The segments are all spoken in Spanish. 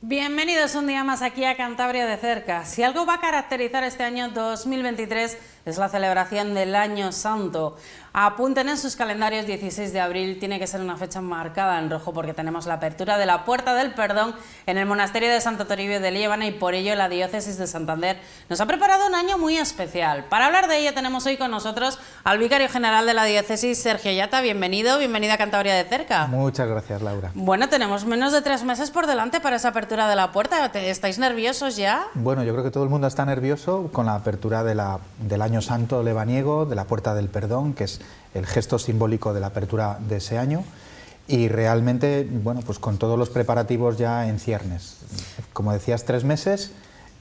Bienvenidos un día más aquí a Cantabria de cerca. Si algo va a caracterizar este año 2023 es la celebración del Año Santo. Apunten en sus calendarios, 16 de abril tiene que ser una fecha marcada en rojo porque tenemos la apertura de la Puerta del Perdón en el Monasterio de Santo Toribio de Liébana y por ello la Diócesis de Santander nos ha preparado un año muy especial. Para hablar de ello tenemos hoy con nosotros al Vicario General de la Diócesis, Sergio Yata. Bienvenido a Cantabria de cerca. Muchas gracias, Laura. Bueno, tenemos menos de 3 meses por delante para esa apertura de la puerta. ¿Estáis nerviosos ya? Bueno, yo creo que todo el mundo está nervioso con la apertura del Año Santo lebaniego, de la Puerta del Perdón, que es el gesto simbólico de la apertura de ese año, y realmente, bueno, pues con todos los preparativos ya en ciernes. Como decías, 3 meses,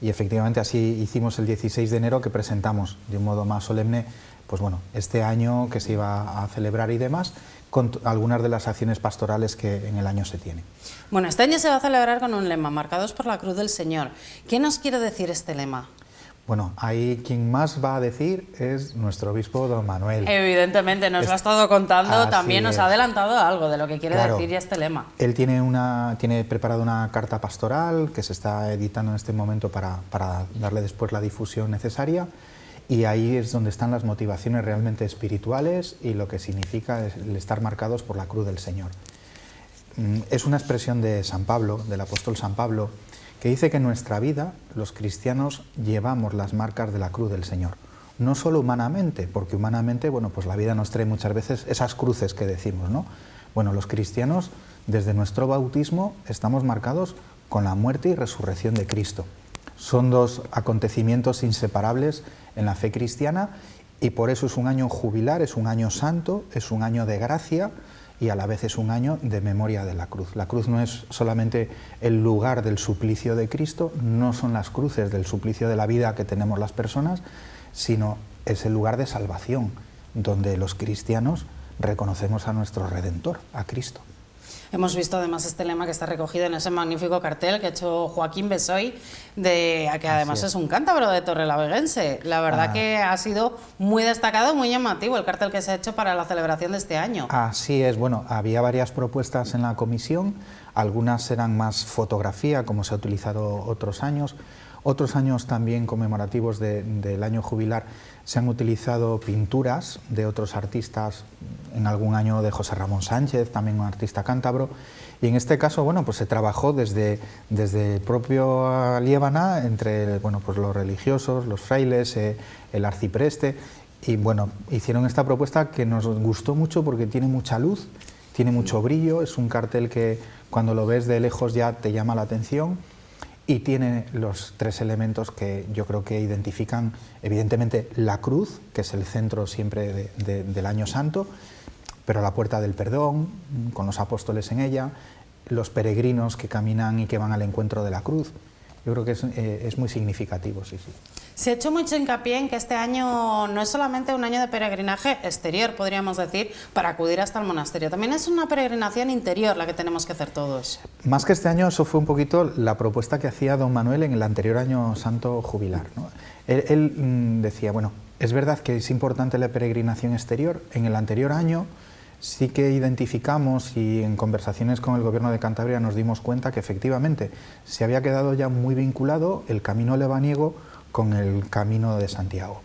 y efectivamente así hicimos el 16 de enero que presentamos de un modo más solemne, pues bueno, este año que se iba a celebrar y demás, con algunas de las acciones pastorales que en el año se tiene. Bueno, este año se va a celebrar con un lema, marcados por la cruz del Señor. ¿Qué nos quiere decir este lema? Bueno, ahí quien más va a decir es nuestro obispo don Manuel. Evidentemente, nos lo ha estado contando, también nos ha adelantado algo de lo que quiere decir ya este lema. Él tiene preparado una carta pastoral que se está editando en este momento para darle después la difusión necesaria, y ahí es donde están las motivaciones realmente espirituales y lo que significa el estar marcados por la cruz del Señor. Es una expresión de San Pablo, del apóstol San Pablo, que dice que en nuestra vida los cristianos llevamos las marcas de la cruz del Señor. No solo humanamente, porque humanamente, bueno, pues la vida nos trae muchas veces esas cruces que decimos, ¿no? Bueno, los cristianos, desde nuestro bautismo, estamos marcados con la muerte y resurrección de Cristo. Son dos acontecimientos inseparables en la fe cristiana, y por eso es un año jubilar, es un año santo, es un año de gracia, y a la vez es un año de memoria de la cruz. La cruz no es solamente el lugar del suplicio de Cristo, no son las cruces del suplicio de la vida que tenemos las personas, sino es el lugar de salvación, donde los cristianos reconocemos a nuestro Redentor, a Cristo. Hemos visto además este lema que está recogido en ese magnífico cartel que ha hecho Joaquín Besoy, que además es un cántabro de Torrelavieguense. La verdad que ha sido muy destacado, muy llamativo el cartel que se ha hecho para la celebración de este año. Así es, bueno, había varias propuestas en la comisión, algunas eran más fotografía, como se ha utilizado otros años también conmemorativos del año jubilar, se han utilizado pinturas de otros artistas, en algún año de José Ramón Sánchez, también un artista cántabro, y en este caso, bueno, pues se trabajó desde el propio Liébana, entre, bueno, pues los religiosos, los frailes, el arcipreste, y bueno, hicieron esta propuesta que nos gustó mucho porque tiene mucha luz, tiene mucho brillo, es un cartel que cuando lo ves de lejos ya te llama la atención, y tiene los 3 elementos que yo creo que identifican evidentemente la cruz, que es el centro siempre del Año Santo, pero la Puerta del Perdón, con los apóstoles en ella, los peregrinos que caminan y que van al encuentro de la cruz. Yo creo que es muy significativo, sí. Se ha hecho mucho hincapié en que este año no es solamente un año de peregrinaje exterior, podríamos decir, para acudir hasta el monasterio. También es una peregrinación interior la que tenemos que hacer todos. Más que este año, eso fue un poquito la propuesta que hacía don Manuel en el anterior Año Santo jubilar, ¿no? Él decía, bueno, es verdad que es importante la peregrinación exterior. En el anterior año sí que identificamos, y en conversaciones con el Gobierno de Cantabria nos dimos cuenta que efectivamente se había quedado ya muy vinculado el camino lebaniego con el camino de Santiago.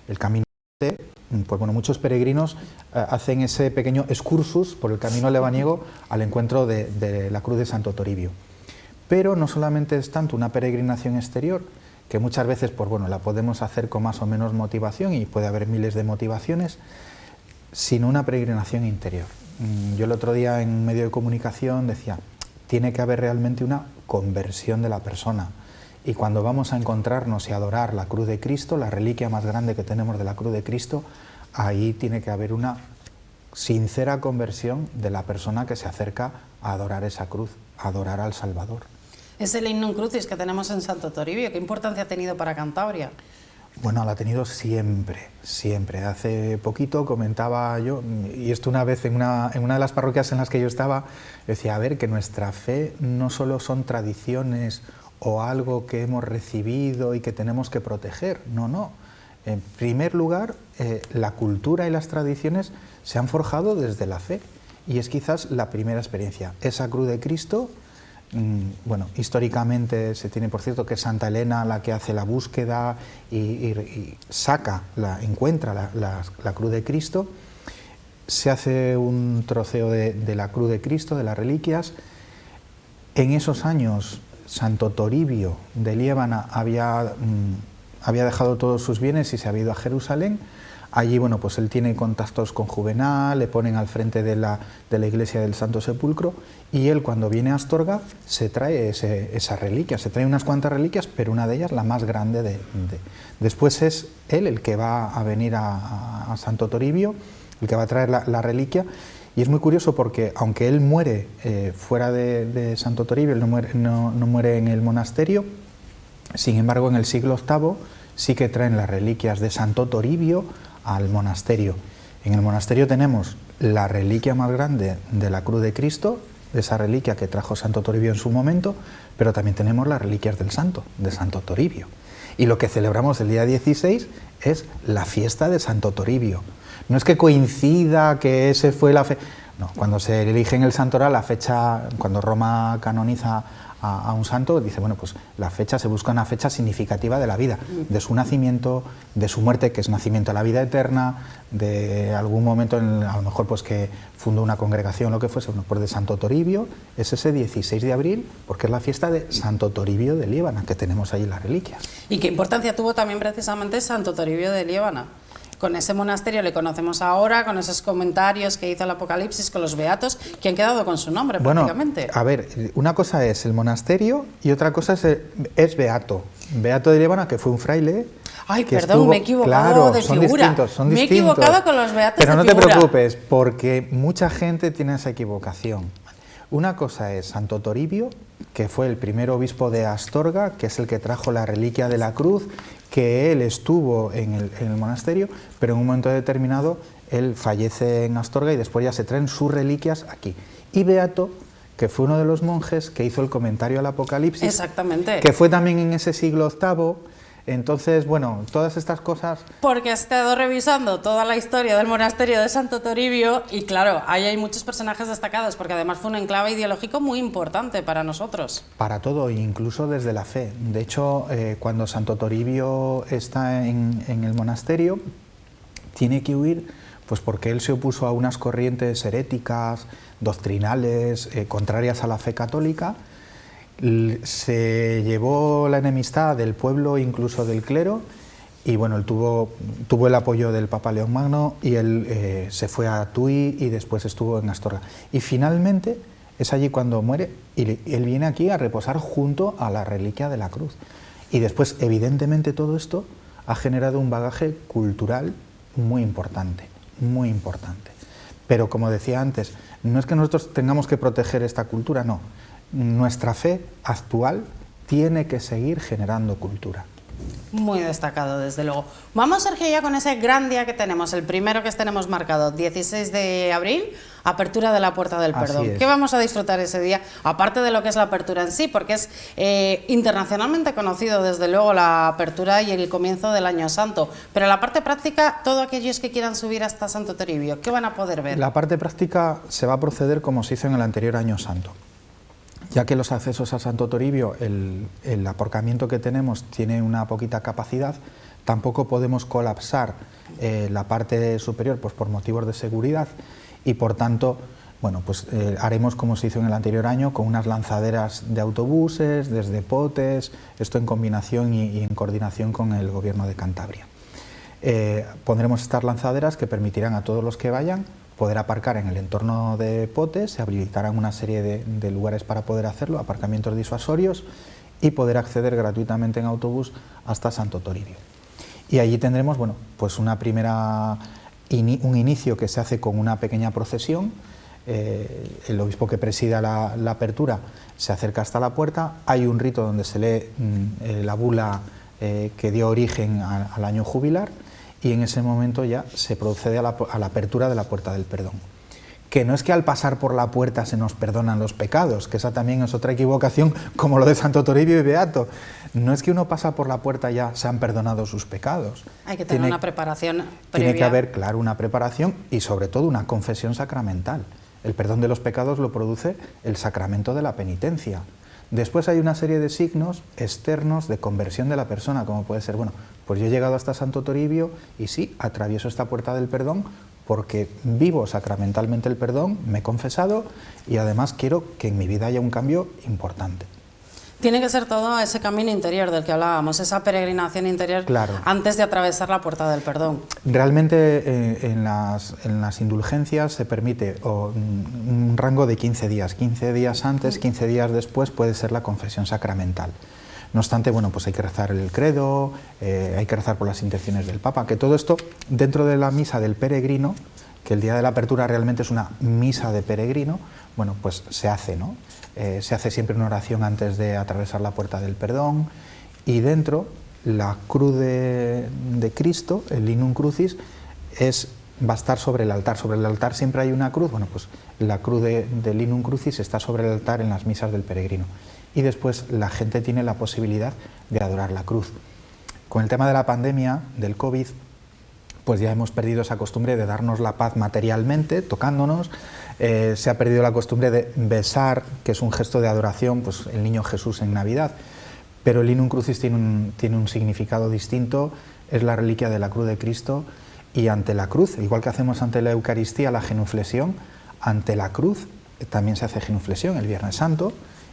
El camino pues bueno, muchos peregrinos hacen ese pequeño excursus por el camino lebaniego al encuentro de la cruz de Santo Toribio. Pero no solamente es tanto una peregrinación exterior, que muchas veces pues bueno, la podemos hacer con más o menos motivación, y puede haber miles de motivaciones, sino una peregrinación interior. Yo el otro día en un medio de comunicación decía, tiene que haber realmente una conversión de la persona. Y cuando vamos a encontrarnos y adorar la cruz de Cristo, la reliquia más grande que tenemos de la cruz de Cristo, ahí tiene que haber una sincera conversión de la persona que se acerca a adorar esa cruz, a adorar al Salvador. Es el Innum Crucis que tenemos en Santo Toribio. ¿Qué importancia ha tenido para Cantabria? Bueno, la ha tenido siempre, siempre. Hace poquito comentaba yo, y esto una vez en una de las parroquias en las que yo estaba, decía, a ver, que nuestra fe no solo son tradiciones o algo que hemos recibido y que tenemos que proteger, no. En primer lugar, la cultura y las tradiciones se han forjado desde la fe, y es quizás la primera experiencia. Esa cruz de Cristo Bueno, históricamente se tiene por cierto que es Santa Elena la que hace la búsqueda y encuentra la cruz de Cristo. Se hace un troceo de la cruz de Cristo, de las reliquias. En esos años, Santo Toribio de Liébana había dejado todos sus bienes y se había ido a Jerusalén. Allí, bueno, pues él tiene contactos con Juvenal, le ponen al frente de la iglesia del Santo Sepulcro, y él, cuando viene a Astorga, se trae esa reliquia, se trae unas cuantas reliquias, pero una de ellas, la más grande Después es él el que va a venir a Santo Toribio, el que va a traer la reliquia, y es muy curioso porque, aunque él muere fuera de Santo Toribio, él no muere en el monasterio, sin embargo, en el siglo VIII sí que traen las reliquias de Santo Toribio al monasterio. En el monasterio tenemos la reliquia más grande de la cruz de Cristo, de esa reliquia que trajo Santo Toribio en su momento, pero también tenemos las reliquias del santo, de Santo Toribio. Y lo que celebramos el día 16 es la fiesta de Santo Toribio. No es que coincida que ese fue la fecha. No, cuando se elige en el santoral la fecha, cuando Roma canoniza a un santo, dice, bueno, pues la fecha, se busca una fecha significativa de la vida, de su nacimiento, de su muerte, que es nacimiento a la vida eterna, de algún momento, a lo mejor pues que fundó una congregación, lo que fuese. Bueno, pues de Santo Toribio es ese 16 de abril, porque es la fiesta de Santo Toribio de Liébana, que tenemos ahí las reliquias. ¿Y qué importancia tuvo también precisamente Santo Toribio de Liébana? Con ese monasterio le conocemos ahora, con esos comentarios que hizo el Apocalipsis, con los beatos, que han quedado con su nombre, bueno, prácticamente. A ver, una cosa es el monasterio y otra cosa es beato. Beato de Liébana, que fue un fraile. Ay, perdón, me he equivocado de figura. Me he equivocado con los beatos Pero de no figura. te preocupes, porque mucha gente tiene esa equivocación. Una cosa es Santo Toribio, que fue el primer obispo de Astorga, que es el que trajo la reliquia de la cruz, que él estuvo en el monasterio, pero en un momento determinado él fallece en Astorga y después ya se traen sus reliquias aquí. Y Beato, que fue uno de los monjes que hizo el comentario al Apocalipsis, exactamente, que fue también en ese siglo VIII. Entonces, bueno, todas estas cosas... Porque he estado revisando toda la historia del monasterio de Santo Toribio y claro, ahí hay muchos personajes destacados, porque además fue un enclave ideológico muy importante para nosotros. Para todo, incluso desde la fe. De hecho, cuando Santo Toribio está en el monasterio, tiene que huir, pues porque él se opuso a unas corrientes heréticas, doctrinales, contrarias a la fe católica. Se llevó la enemistad del pueblo, incluso del clero, y bueno, él tuvo el apoyo del Papa León Magno y él se fue a Tui y después estuvo en Astorga. Y finalmente es allí cuando muere y él viene aquí a reposar junto a la reliquia de la cruz. Y después, evidentemente, todo esto ha generado un bagaje cultural muy importante, muy importante. Pero como decía antes, no es que nosotros tengamos que proteger esta cultura, no. Nuestra fe actual tiene que seguir generando cultura. Muy destacado, desde luego. Vamos, Sergio, ya con ese gran día que tenemos, el primero que tenemos marcado, 16 de abril, apertura de la Puerta del Perdón. ¿Qué vamos a disfrutar ese día? Aparte de lo que es la apertura en sí, porque es internacionalmente conocido, desde luego, la apertura y el comienzo del Año Santo. Pero la parte práctica, todos aquellos que quieran subir hasta Santo Toribio, ¿qué van a poder ver? La parte práctica se va a proceder como se hizo en el anterior Año Santo. Ya que los accesos a Santo Toribio, el aparcamiento que tenemos tiene una poquita capacidad, tampoco podemos colapsar la parte superior pues por motivos de seguridad y por tanto, bueno, pues haremos como se hizo en el anterior año, con unas lanzaderas de autobuses, desde Potes, esto en combinación y en coordinación con el Gobierno de Cantabria. Pondremos estas lanzaderas que permitirán a todos los que vayan poder aparcar en el entorno de Potes, se habilitarán una serie de lugares para poder hacerlo, aparcamientos disuasorios, y poder acceder gratuitamente en autobús hasta Santo Toribio. Y allí tendremos, bueno, pues un inicio que se hace con una pequeña procesión. El obispo que presida la apertura se acerca hasta la puerta, hay un rito donde se lee la bula que dio origen al año jubilar, y en ese momento ya se procede a la apertura de la Puerta del Perdón. Que no es que al pasar por la puerta se nos perdonan los pecados, que esa también es otra equivocación, como lo de Santo Toribio y Beato. No es que uno pasa por la puerta y ya se han perdonado sus pecados. Hay que tener una preparación previa. Tiene que haber, claro, una preparación y sobre todo una confesión sacramental. El perdón de los pecados lo produce el sacramento de la penitencia. Después hay una serie de signos externos de conversión de la persona, como puede ser, bueno, pues yo he llegado hasta Santo Toribio y sí, atravieso esta puerta del perdón porque vivo sacramentalmente el perdón, me he confesado y además quiero que en mi vida haya un cambio importante. Tiene que ser todo ese camino interior del que hablábamos, esa peregrinación interior, claro, antes de atravesar la puerta del perdón. Realmente en las indulgencias se permite un rango de 15 días. 15 días antes, 15 días después puede ser la confesión sacramental. No obstante, bueno, pues hay que rezar el credo, hay que rezar por las intenciones del Papa, que todo esto dentro de la misa del peregrino, que el día de la apertura realmente es una misa de peregrino, bueno, pues se hace, ¿no? Se hace siempre una oración antes de atravesar la puerta del perdón y dentro la cruz de Cristo, el linum crucis, va a estar sobre el altar. Sobre el altar siempre hay una cruz, bueno, pues la cruz de linum crucis está sobre el altar en las misas del peregrino. Y después la gente tiene la posibilidad de adorar la cruz. Con el tema de la pandemia, del COVID, pues ya hemos perdido esa costumbre de darnos la paz materialmente, tocándonos. Se ha perdido la costumbre de besar, que es un gesto de adoración, pues el niño Jesús en Navidad. Pero el linum crucis tiene un significado distinto, es la reliquia de la cruz de Cristo, y ante la cruz, igual que hacemos ante la Eucaristía la genuflexión, ante la cruz también se hace genuflexión el Viernes Santo,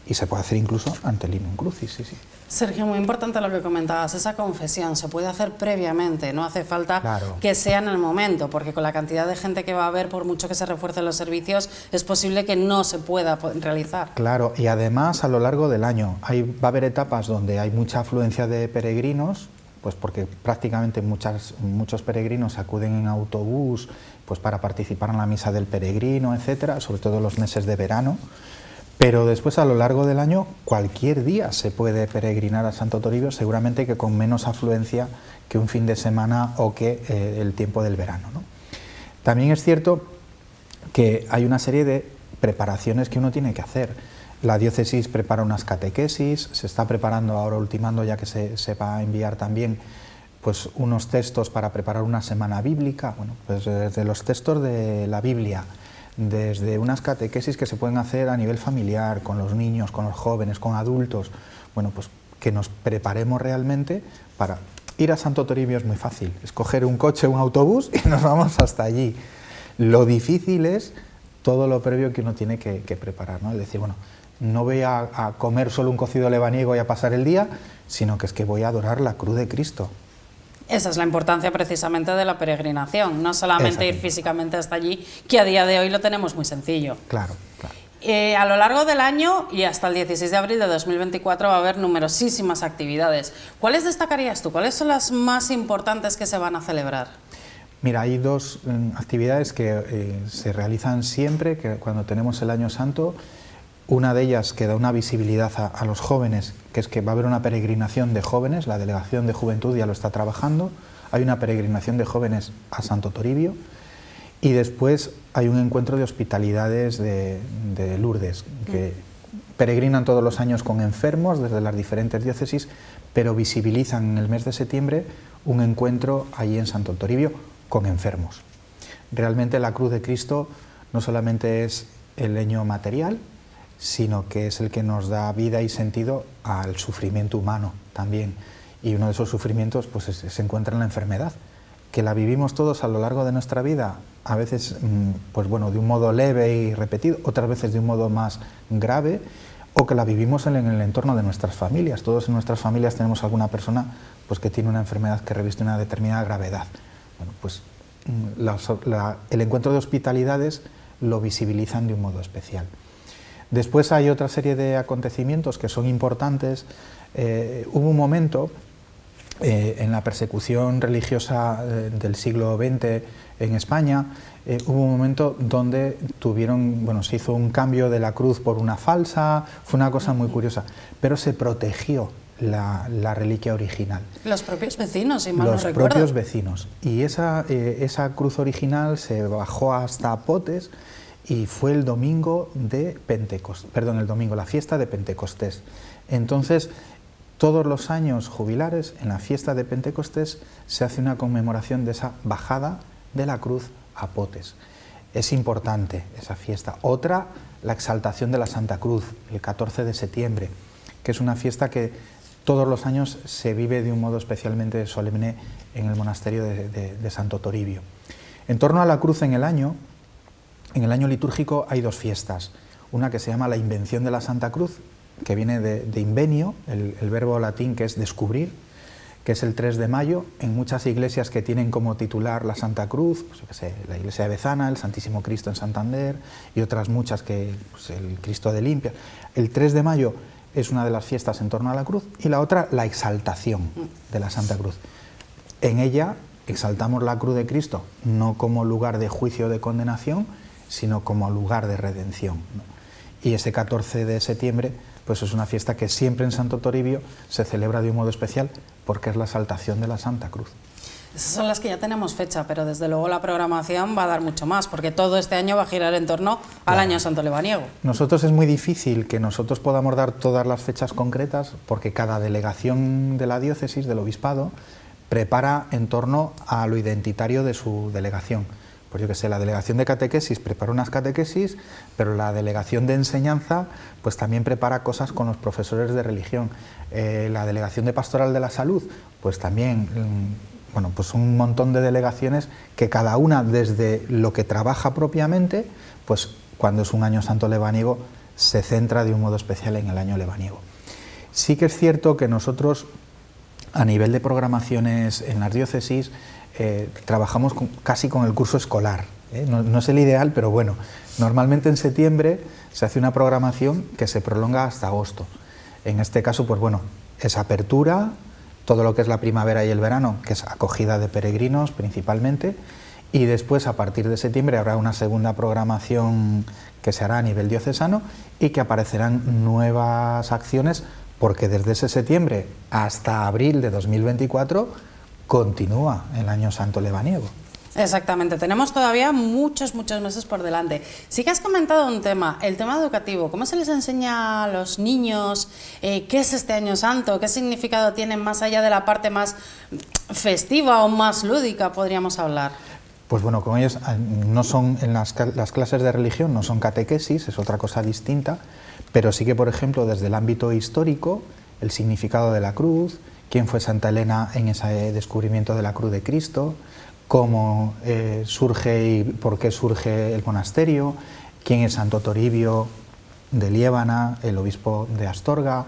y se puede hacer incluso ante el linum crucis, sí, sí. Sergio, muy importante lo que comentabas, esa confesión se puede hacer previamente, no hace falta que sea en el momento, porque con la cantidad de gente que va a haber, por mucho que se refuercen los servicios, es posible que no se pueda realizar. Claro, y además a lo largo del año va a haber etapas donde hay mucha afluencia de peregrinos, pues porque prácticamente muchos peregrinos acuden en autobús pues para participar en la misa del peregrino, etcétera, sobre todo los meses de verano. Pero después, a lo largo del año, cualquier día se puede peregrinar a Santo Toribio, seguramente que con menos afluencia que un fin de semana o que el tiempo del verano, ¿no? También es cierto que hay una serie de preparaciones que uno tiene que hacer. La diócesis prepara unas catequesis, se está preparando ahora, ultimando ya que se va a enviar también pues unos textos para preparar una semana bíblica, bueno, pues desde los textos de la Biblia, desde unas catequesis que se pueden hacer a nivel familiar, con los niños, con los jóvenes, con adultos, bueno, pues que nos preparemos realmente para ir a Santo Toribio. Es muy fácil, es coger un coche, un autobús y nos vamos hasta allí. Lo difícil es todo lo previo que uno tiene que preparar, ¿no? Es decir, bueno, no voy a comer solo un cocido lebaniego y a pasar el día, sino que es que voy a adorar la cruz de Cristo. Esa es la importancia precisamente de la peregrinación, no solamente ir físicamente hasta allí, que a día de hoy lo tenemos muy sencillo. Claro, claro. A lo largo del año y hasta el 16 de abril de 2024 va a haber numerosísimas actividades. ¿Cuáles destacarías tú? ¿Cuáles son las más importantes que se van a celebrar? Mira, hay dos actividades que se realizan siempre, que cuando tenemos el Año Santo. Una de ellas que da una visibilidad a los jóvenes, que es que va a haber una peregrinación de jóvenes, la Delegación de Juventud ya lo está trabajando, hay una peregrinación de jóvenes a Santo Toribio, y después hay un encuentro de hospitalidades de Lourdes, que peregrinan todos los años con enfermos desde las diferentes diócesis, pero visibilizan en el mes de septiembre un encuentro allí en Santo Toribio con enfermos. Realmente la cruz de Cristo no solamente es el leño material, sino que es el que nos da vida y sentido al sufrimiento humano también. Y uno de esos sufrimientos pues se encuentra en la enfermedad, que la vivimos todos a lo largo de nuestra vida, a veces pues bueno, de un modo leve y repetido, otras veces de un modo más grave, o que la vivimos en el entorno de nuestras familias. Todos en nuestras familias tenemos alguna persona pues que tiene una enfermedad que reviste una determinada gravedad. Bueno, pues el encuentro de hospitalidades lo visibilizan de un modo especial. Después hay otra serie de acontecimientos que son importantes. Hubo un momento en la persecución religiosa del siglo XX en España, hubo un momento donde se hizo un cambio de la cruz por una falsa, fue una cosa muy curiosa, pero se protegió la reliquia original. Los propios vecinos, si mal no recuerdo. Los propios vecinos. Y esa cruz original se bajó hasta Potes, y fue el domingo de Pentecostés, la fiesta de Pentecostés. Entonces, todos los años jubilares, en la fiesta de Pentecostés, se hace una conmemoración de esa bajada de la cruz a Potes. Es importante esa fiesta. Otra, la exaltación de la Santa Cruz, el 14 de septiembre, que es una fiesta que todos los años se vive de un modo especialmente solemne en el monasterio de Santo Toribio. En torno a la cruz en el año litúrgico hay dos fiestas. Una que se llama la Invención de la Santa Cruz, que viene de invenio, el verbo latín que es descubrir, que es el 3 de mayo, en muchas iglesias que tienen como titular la Santa Cruz, pues yo qué sé, la iglesia de Bezana, el Santísimo Cristo en Santander y otras muchas que, pues el Cristo de Limpia. El 3 de mayo es una de las fiestas en torno a la cruz y la otra la exaltación de la Santa Cruz. En ella exaltamos la cruz de Cristo no como lugar de juicio o de condenación, sino como lugar de redención, ¿no? Y ese 14 de septiembre pues es una fiesta que siempre en Santo Toribio se celebra de un modo especial porque es la exaltación de la Santa Cruz. Esas son las que ya tenemos fecha, pero desde luego la programación va a dar mucho más, porque todo este año va a girar en torno al Año Santo Lebaniego. Nosotros es muy difícil que nosotros podamos dar todas las fechas concretas, porque cada delegación de la diócesis, del obispado, prepara en torno a lo identitario de su delegación. Pues yo que sé, la delegación de catequesis prepara unas catequesis, pero la delegación de enseñanza pues también prepara cosas con los profesores de religión. La delegación de pastoral de la salud, pues también, bueno, pues un montón de delegaciones que cada una desde lo que trabaja propiamente, pues cuando es un año santo lebaniego se centra de un modo especial en el año lebaniego. Sí que es cierto que nosotros a nivel de programaciones en las diócesis trabajamos casi con el curso escolar, no es el ideal, pero bueno, normalmente en septiembre se hace una programación que se prolonga hasta agosto. En este caso, pues bueno, es apertura, todo lo que es la primavera y el verano, que es acogida de peregrinos principalmente, y después a partir de septiembre habrá una segunda programación que se hará a nivel diocesano y que aparecerán nuevas acciones, porque desde ese septiembre hasta abril de 2024 continúa el Año Santo Lebaniego. Exactamente, tenemos todavía muchos meses por delante. Sí que has comentado un tema, el tema educativo. ¿Cómo se les enseña a los niños qué es este Año Santo? ¿Qué significado tienen más allá de la parte más festiva o más lúdica, podríamos hablar? Pues bueno, con ellos no son, en las clases de religión no son catequesis, es otra cosa distinta, pero sí que, por ejemplo, desde el ámbito histórico, el significado de la cruz, quién fue Santa Elena en ese descubrimiento de la cruz de Cristo, cómo surge y por qué surge el monasterio, quién es Santo Toribio de Liébana, el obispo de Astorga,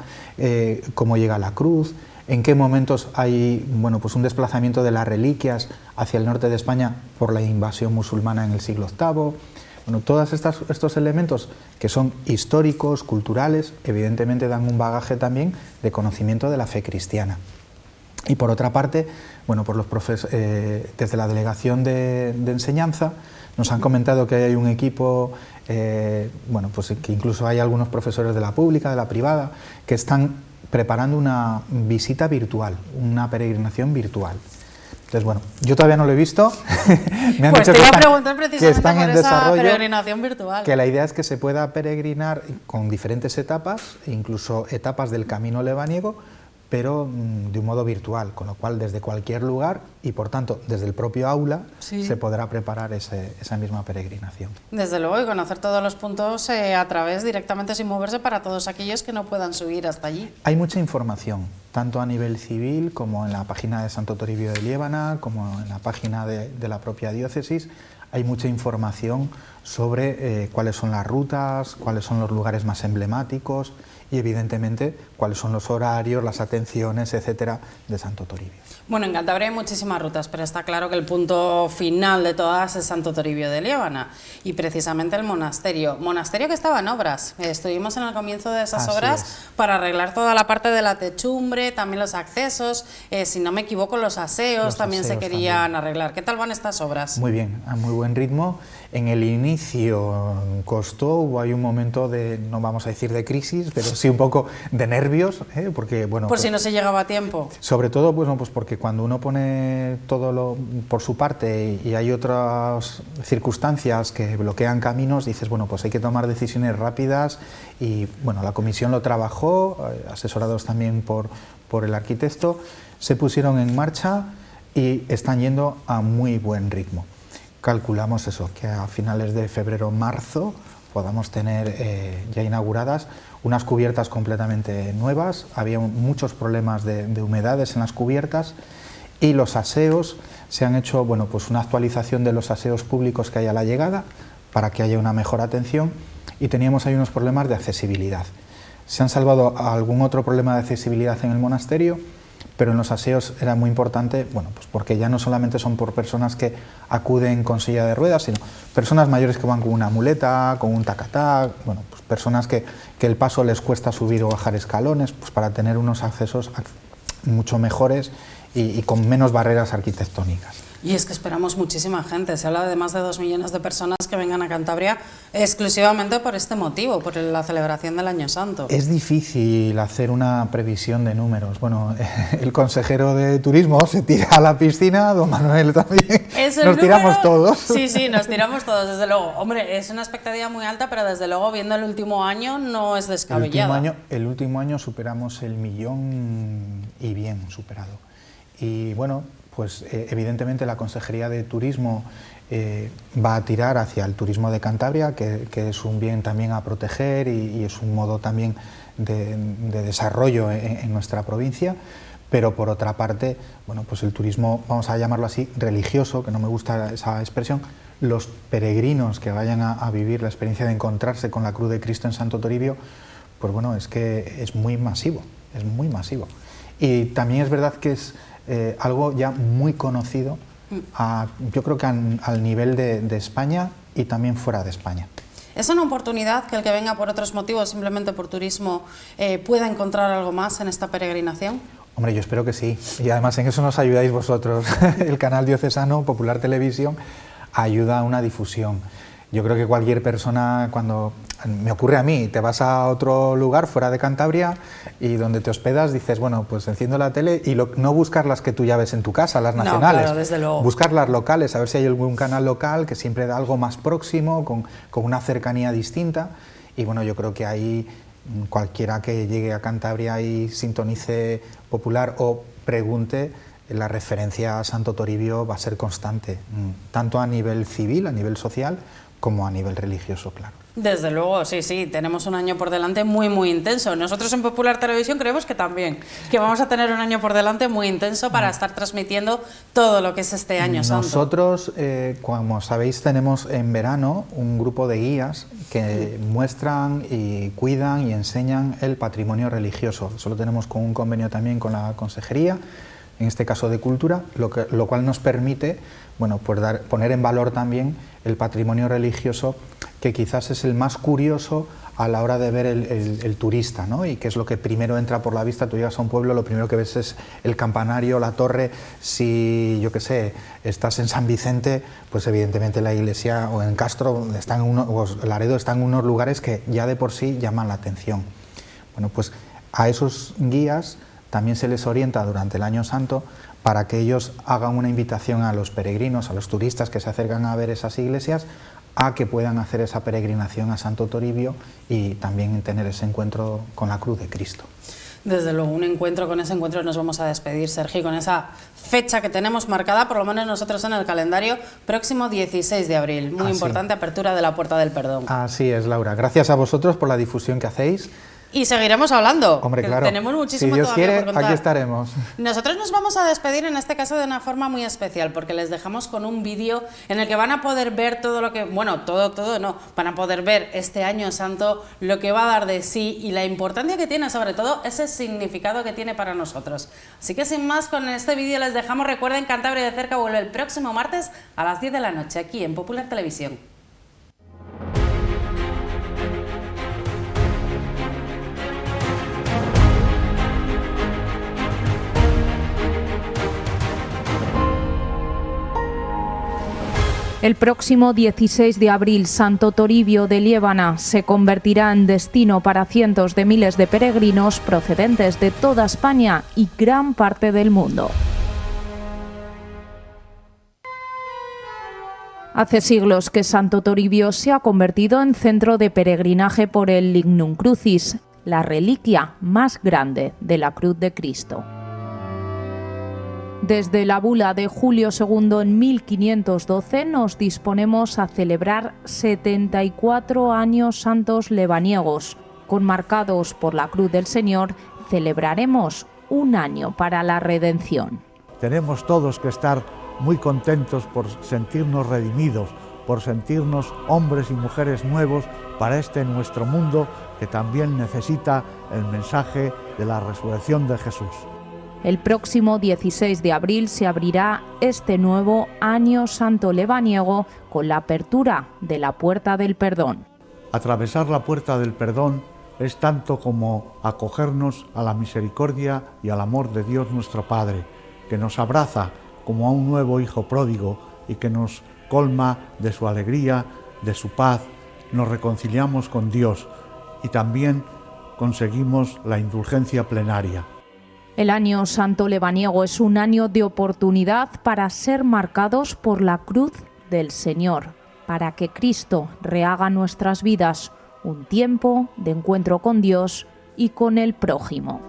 cómo llega la cruz, en qué momentos hay, bueno, pues un desplazamiento de las reliquias hacia el norte de España por la invasión musulmana en el siglo VIII. Bueno, todos estos elementos que son históricos, culturales, evidentemente dan un bagaje también de conocimiento de la fe cristiana. Y por otra parte, bueno, pues desde la delegación de enseñanza nos han comentado que hay un equipo, bueno, pues que incluso hay algunos profesores de la pública, de la privada, que están preparando una visita virtual, una peregrinación virtual. Entonces, bueno, yo todavía no lo he visto. Me han pues dicho te iba a preguntar precisamente que están por en esa desarrollo, peregrinación virtual. que la idea es que se pueda peregrinar con diferentes etapas, incluso etapas del camino lebaniego, pero de un modo virtual, con lo cual desde cualquier lugar y por tanto desde el propio aula se podrá preparar esa misma peregrinación. Desde luego, y conocer todos los puntos a través directamente sin moverse para todos aquellos que no puedan subir hasta allí. Hay mucha información, tanto a nivel civil como en la página de Santo Toribio de Liébana, como en la página de la propia diócesis. Hay mucha información sobre cuáles son las rutas, cuáles son los lugares más emblemáticos y evidentemente cuáles son los horarios, las atenciones, etcétera, de Santo Toribio. Bueno, en Cantabria hay muchísimas rutas, pero está claro que el punto final de todas es Santo Toribio de Liébana y precisamente el monasterio que estaba en obras. Estuvimos en el comienzo de esas obras para arreglar toda la parte de la techumbre, también los accesos, si no me equivoco los aseos también se querían arreglar. ¿Qué tal van estas obras? Muy bien, a muy buen ritmo. En el inicio costó, hay un momento de, no vamos a decir de crisis, pero sí un poco de nervios, porque bueno... Por si no se llegaba a tiempo. Sobre todo, pues, no, pues porque cuando uno pone todo por su parte y hay otras circunstancias que bloquean caminos, dices, bueno, pues hay que tomar decisiones rápidas y, bueno, la comisión lo trabajó, asesorados también por el arquitecto, se pusieron en marcha y están yendo a muy buen ritmo. calculamos eso, que a finales de febrero-marzo podamos tener ya inauguradas unas cubiertas completamente nuevas. Había muchos problemas de humedades en las cubiertas y los aseos se han hecho, bueno, pues una actualización de los aseos públicos que hay a la llegada para que haya una mejor atención, y teníamos ahí unos problemas de accesibilidad. Se han salvado algún otro problema de accesibilidad en el monasterio, pero en los aseos era muy importante, bueno, pues porque ya no solamente son por personas que acuden con silla de ruedas, sino personas mayores que van con una muleta, con un tacatac, bueno, pues personas que el paso les cuesta subir o bajar escalones, pues para tener unos accesos mucho mejores y con menos barreras arquitectónicas. Y es que esperamos muchísima gente, se habla de más de 2 millones de personas que vengan a Cantabria exclusivamente por este motivo, por la celebración del Año Santo. Es difícil hacer una previsión de números. Bueno, el consejero de Turismo se tira a la piscina, don Manuel también, nos tiramos todos. Sí, nos tiramos todos, desde luego. Hombre, es una expectativa muy alta, pero desde luego, viendo el último año, no es descabellada. El último año superamos el 1.000.000 y bien superado. Y bueno, pues evidentemente la Consejería de Turismo va a tirar hacia el turismo de Cantabria, que es un bien también a proteger y es un modo también de desarrollo en nuestra provincia, pero por otra parte, bueno, pues el turismo, vamos a llamarlo así, religioso, que no me gusta esa expresión, los peregrinos que vayan a vivir la experiencia de encontrarse con la Cruz de Cristo en Santo Toribio, pues bueno, es que es muy masivo, es muy masivo. Y también es verdad que es algo ya muy conocido, yo creo que al nivel de España y también fuera de España. ¿Es una oportunidad que el que venga por otros motivos, simplemente por turismo, pueda encontrar algo más en esta peregrinación? Hombre, yo espero que sí, y además en eso nos ayudáis vosotros. El canal diocesano, Popular Televisión, ayuda a una difusión. Yo creo que cualquier persona, cuando me ocurre a mí, te vas a otro lugar fuera de Cantabria y donde te hospedas, dices, bueno, pues enciendo la tele y no buscar las que tú ya ves en tu casa, las nacionales. No, claro, desde luego. Buscar las locales, a ver si hay algún canal local que siempre da algo más próximo, con una cercanía distinta. Y bueno, yo creo que ahí cualquiera que llegue a Cantabria y sintonice Popular o pregunte, la referencia a Santo Toribio va a ser constante, tanto a nivel civil, a nivel social, como a nivel religioso, claro. Desde luego, sí, tenemos un año por delante muy intenso. Nosotros en Popular Televisión creemos que también, que vamos a tener un año por delante muy intenso para estar transmitiendo todo lo que es este Año Santo. Nosotros, como sabéis, tenemos en verano un grupo de guías que muestran y cuidan y enseñan el patrimonio religioso. Eso lo tenemos con un convenio también con la Consejería, en este caso de Cultura, lo cual nos permite, bueno, pues poner en valor también el patrimonio religioso, que quizás es el más curioso a la hora de ver el turista, ¿no? Y que es lo que primero entra por la vista. Tú llegas a un pueblo, lo primero que ves es el campanario, la torre. Si, yo qué sé, estás en San Vicente, pues evidentemente la iglesia, o en Castro, o Laredo, están en unos lugares que ya de por sí llaman la atención. Bueno, pues a esos guías también se les orienta durante el Año Santo para que ellos hagan una invitación a los peregrinos, a los turistas que se acercan a ver esas iglesias, a que puedan hacer esa peregrinación a Santo Toribio y también tener ese encuentro con la Cruz de Cristo. Desde luego, un encuentro, con ese encuentro nos vamos a despedir, Sergi, con esa fecha que tenemos marcada, por lo menos nosotros en el calendario, próximo 16 de abril. Muy importante, apertura de la Puerta del Perdón. Así es, Laura. Gracias a vosotros por la difusión que hacéis. Y seguiremos hablando. Hombre, claro. Tenemos muchísimo si Dios todavía quiere, por contar. aquí estaremos. Nosotros nos vamos a despedir en este caso de una forma muy especial, porque les dejamos con un vídeo en el que van a poder ver todo lo que, bueno, todo no, van a poder ver este Año Santo, lo que va a dar de sí y la importancia que tiene, sobre todo ese significado que tiene para nosotros. Así que sin más, con este vídeo les dejamos. Recuerden, Cantabria de Cerca vuelve el próximo martes a las 10 de la noche aquí en Popular Televisión. El próximo 16 de abril, Santo Toribio de Liébana se convertirá en destino para cientos de miles de peregrinos procedentes de toda España y gran parte del mundo. Hace siglos que Santo Toribio se ha convertido en centro de peregrinaje por el Lignum Crucis, la reliquia más grande de la Cruz de Cristo. Desde la bula de Julio II en 1512 nos disponemos a celebrar 74 años santos lebaniegos. Conmarcados por la cruz del Señor, celebraremos un año para la redención. Tenemos todos que estar muy contentos por sentirnos redimidos, por sentirnos hombres y mujeres nuevos para este nuestro mundo que también necesita el mensaje de la resurrección de Jesús. El próximo 16 de abril se abrirá este nuevo Año Santo lebaniego con la apertura de la Puerta del Perdón. Atravesar la Puerta del Perdón es tanto como acogernos a la misericordia y al amor de Dios nuestro Padre, que nos abraza como a un nuevo hijo pródigo y que nos colma de su alegría, de su paz. Nos reconciliamos con Dios y también conseguimos la indulgencia plenaria. El Año Santo lebaniego es un año de oportunidad para ser marcados por la cruz del Señor, para que Cristo rehaga nuestras vidas un tiempo de encuentro con Dios y con el prójimo.